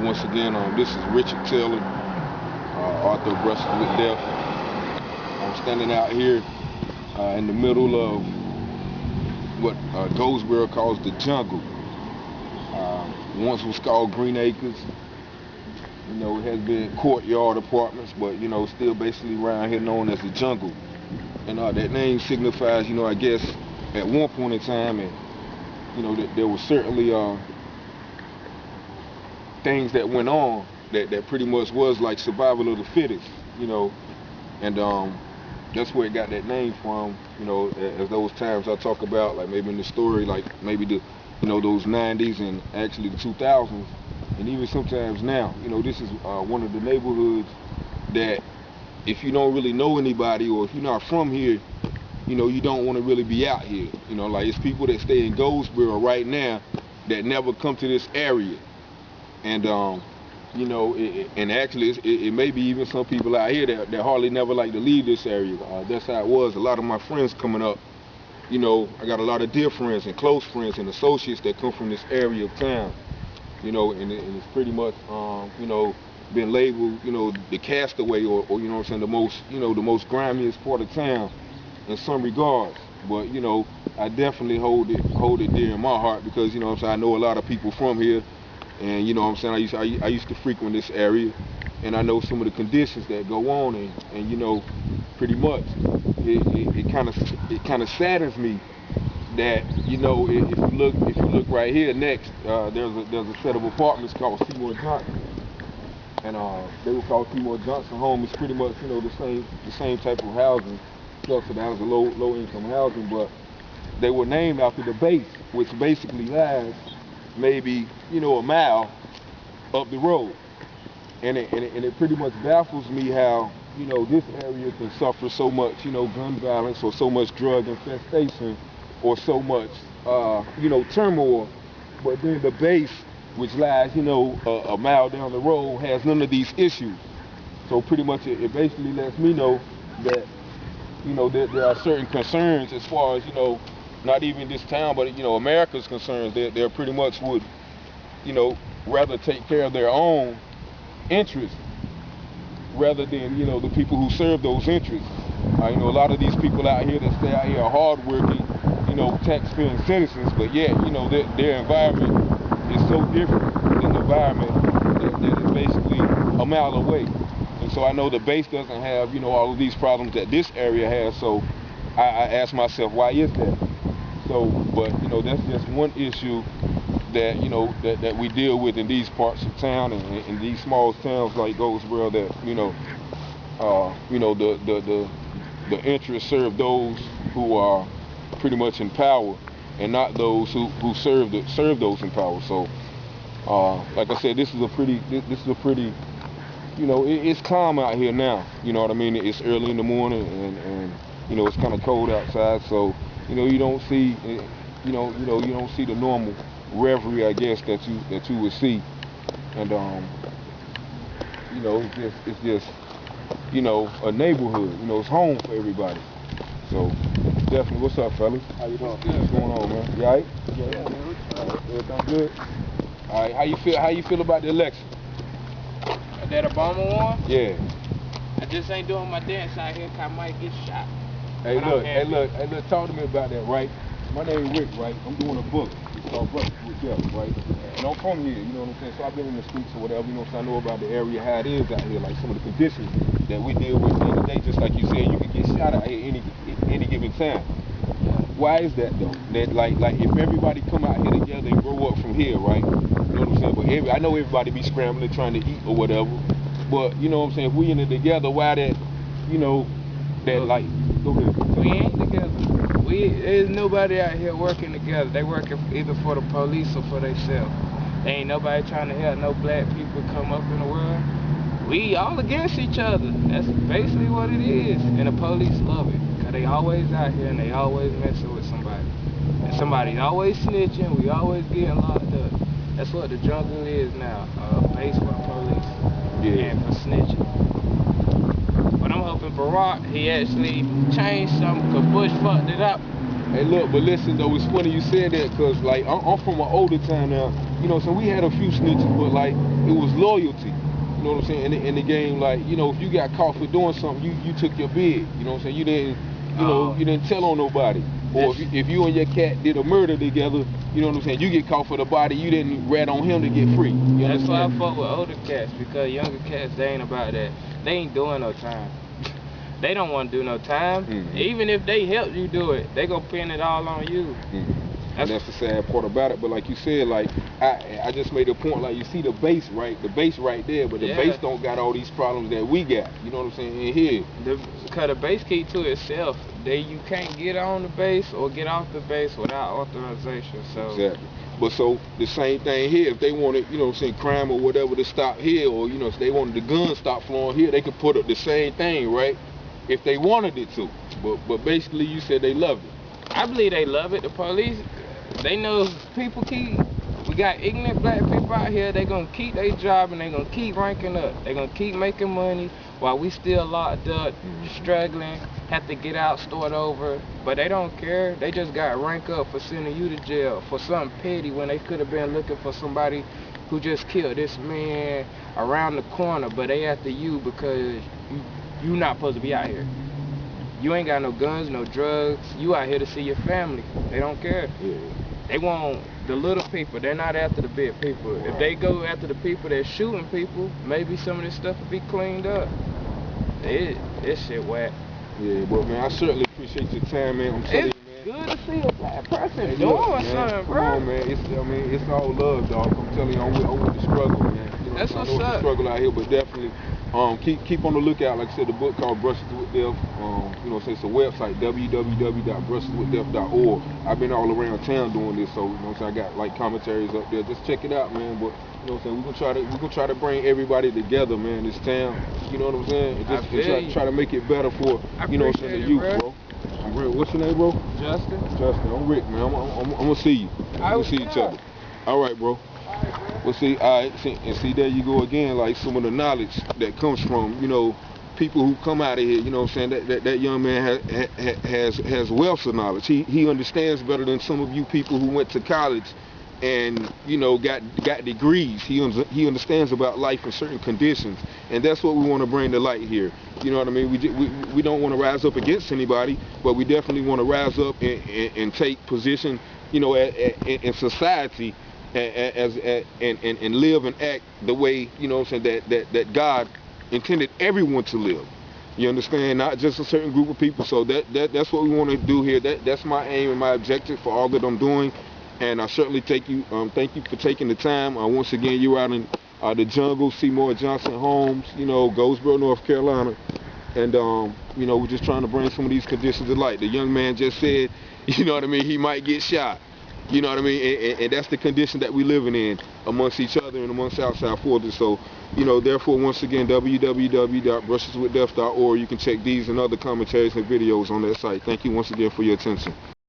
Once again, this is Richard Taylor, author of Wrestling with Death. I'm standing out here in the middle of what Goldsboro calls the jungle. Once was called Green Acres. You know, it has been courtyard apartments, but you know, still basically around here known as the jungle. And that name signifies, you know, I guess at one point in time, and you know, that there was certainly things that went on that pretty much was like survival of the fittest, you know, and that's where it got that name from, you know, as those times I talk about, like maybe in the story, like maybe the, you know, those 90s and actually the 2000s, and even sometimes now, you know, this is one of the neighborhoods that if you don't really know anybody or if you're not from here, you know, you don't want to really be out here. You know, like it's people that stay in Goldsboro right now that never come to this area. And you know, and actually it may be even some people out here that hardly never like to leave this area. That's how it was. A lot of my friends coming up, you know, I got a lot of dear friends and close friends and associates that come from this area of town. You know, and it's pretty much, you know, been labeled, you know, the castaway or you know what I'm saying, the most, you know, the most grimiest part of town in some regards. But you know, I definitely hold it dear in my heart because, you know what I'm saying, I know a lot of people from here. And you know what I'm saying, I used to frequent this area, and I know some of the conditions that go on, and you know, pretty much, it kind of saddens me that, you know, if you look right here next, there's a set of apartments called Seymour Johnson, and they were called Seymour Johnson Home. It's pretty much, you know, the same type of housing structure that was a low income housing, but they were named after the base, which basically lies maybe, you know, a mile up the road, and it pretty much baffles me how, you know, this area can suffer so much, you know, gun violence or so much drug infestation or so much, you know, turmoil, but then the base, which lies, you know, a mile down the road, has none of these issues. So pretty much it basically lets me know that, you know, there are certain concerns as far as, you know, not even this town, but you know, America's concerns. They're pretty much would, you know, rather take care of their own interests rather than, you know, the people who serve those interests. You know, a lot of these people out here that stay out here are hardworking, you know, tax-paying citizens, but yet, you know, their environment is so different than the environment that is basically a mile away. And so I know the base doesn't have, you know, all of these problems that this area has. So I ask myself, why is that? So, but you know, that's just one issue that, you know, that we deal with in these parts of town and in these small towns like Goldsboro, that, you know, the interests serve those who are pretty much in power and not those who serve those in power. So, like I said, this is a pretty, you know, it's calm out here now. You know what I mean? It's early in the morning and you know, it's kind of cold outside, so you know, you don't see, you don't see the normal revelry, I guess, that you would see, and you know, it's just, you know, a neighborhood. You know, it's home for everybody. So definitely, what's up, fellas? How you doing? What's going on, man? You alright? Yeah, man. Everything good? All right. How you feel about the election? That Obama won? Yeah. I just ain't doing my dance out here 'cause I might get shot. Hey look, talk to me about that, right? My name is Rick, right? I'm doing a book. It's called Wrestling with Death, right? And I'm from here, you know what I'm saying? So I've been in the streets or whatever, you know what I'm saying? I know about the area, how it is out here, like some of the conditions that we deal with day to day. Just like you said, you can get shot out here any given time. Why is that though? That like if everybody come out here together and grow up from here, right? You know what I'm saying? But I know everybody be scrambling trying to eat or whatever. But you know what I'm saying? If we in it together, why that, you know, that like, go ahead. We ain't together. There's nobody out here working together. They working either for the police or for themselves. There ain't nobody trying to help no black people come up in the world. We all against each other. That's basically what it is. And the police love it. Cause they always out here and they always messing with somebody. And somebody's always snitching. We always getting locked up. That's what the jungle is now. Base for the police. Yeah. And for snitching. But I'm hoping for Rock, he actually changed something, cause Bush fucked it up. Hey look, but listen though, it's funny you said that, cause like I'm from an older town now, you know, so we had a few snitches, but like it was loyalty. You know what I'm saying? In the game, like, you know, if you got caught for doing something, you took your bid. You know what I'm saying? You didn't, you know, you didn't tell on nobody. Or if you and your cat did a murder together, you know what I'm saying? You get caught for the body, you didn't rat on him to get free. You That's why I understand? fuck with older cats, because younger cats, they ain't about that. They ain't doing no time. They don't want to do no time. Even if they help you do it, they gonna pin it all on you. And that's the sad part about it. But like you said, like I just made a point, like you see the base, right? The base right there, but the base don't got all these problems that we got. You know what I'm saying? In here. Because the base keep to itself. You can't get on the base or get off the base without authorization. So exactly. But so the same thing here. If they wanted, you know what I'm saying, crime or whatever to stop here, or you know, if they wanted the guns stop flowing here, they could put up the same thing, right? If they wanted it to. But basically, you said they love it. I believe they love it. The police, they know we got ignorant black people out here, they gonna keep their job and they gonna keep ranking up. They gonna keep making money while we still locked up, struggling, have to get out, start over. But they don't care. They just got rank up for sending you to jail for something petty when they could have been looking for somebody who just killed this man around the corner, but they after you because you not supposed to be out here. You ain't got no guns, no drugs. You out here to see your family. They don't care. They want the little people. They're not after the big people. If they go after the people that's shooting people, maybe some of this stuff will be cleaned up. This shit whack. Yeah, but man, I certainly appreciate your time, man. I'm telling you, man. Good to see a black person doing something, bro. Come on, man. It's all love, dog. I'm telling you, I'm with the struggle, man. You know, that's what's up. The struggle out here, but definitely, keep on the lookout. Like I said, the book called Brushes with Death. You know, so it's a website, www.brusheswithdeath.org. I've been all around town doing this, so you know, so I got like commentaries up there. Just check it out, man. But you know what I'm saying, we're gonna try to bring everybody together, man. This town, you know what I'm saying? And just try to make it better for you know, the youth, bro. I'm Rick. What's your name, bro? Justin. I'm Rick, man. I'm gonna see you. We'll see each other. All right, bro. Well, see, see, there you go again. Like some of the knowledge that comes from, you know, people who come out of here. You know what I'm saying? That young man has wealth of knowledge. He understands better than some of you people who went to college and you know got degrees. He understands about life in certain conditions, and that's what we want to bring to light here. You know what I mean? We don't want to rise up against anybody, but we definitely want to rise up and take position, you know, in society, and live and act the way, you know what I'm saying, that God intended everyone to live. You understand? Not just a certain group of people. So that's what we want to do here. That's my aim and my objective for all that I'm doing. And I certainly thank you for taking the time. Once again, you're out in the jungle, Seymour Johnson Homes, you know, Goldsboro, North Carolina. And, you know, we're just trying to bring some of these conditions to light. The young man just said, you know what I mean, he might get shot. You know what I mean? And that's the condition that we're living in amongst each other and amongst outside forces. So, you know, therefore, once again, www.brusheswithdeath.org. You can check these and other commentaries and videos on that site. Thank you once again for your attention.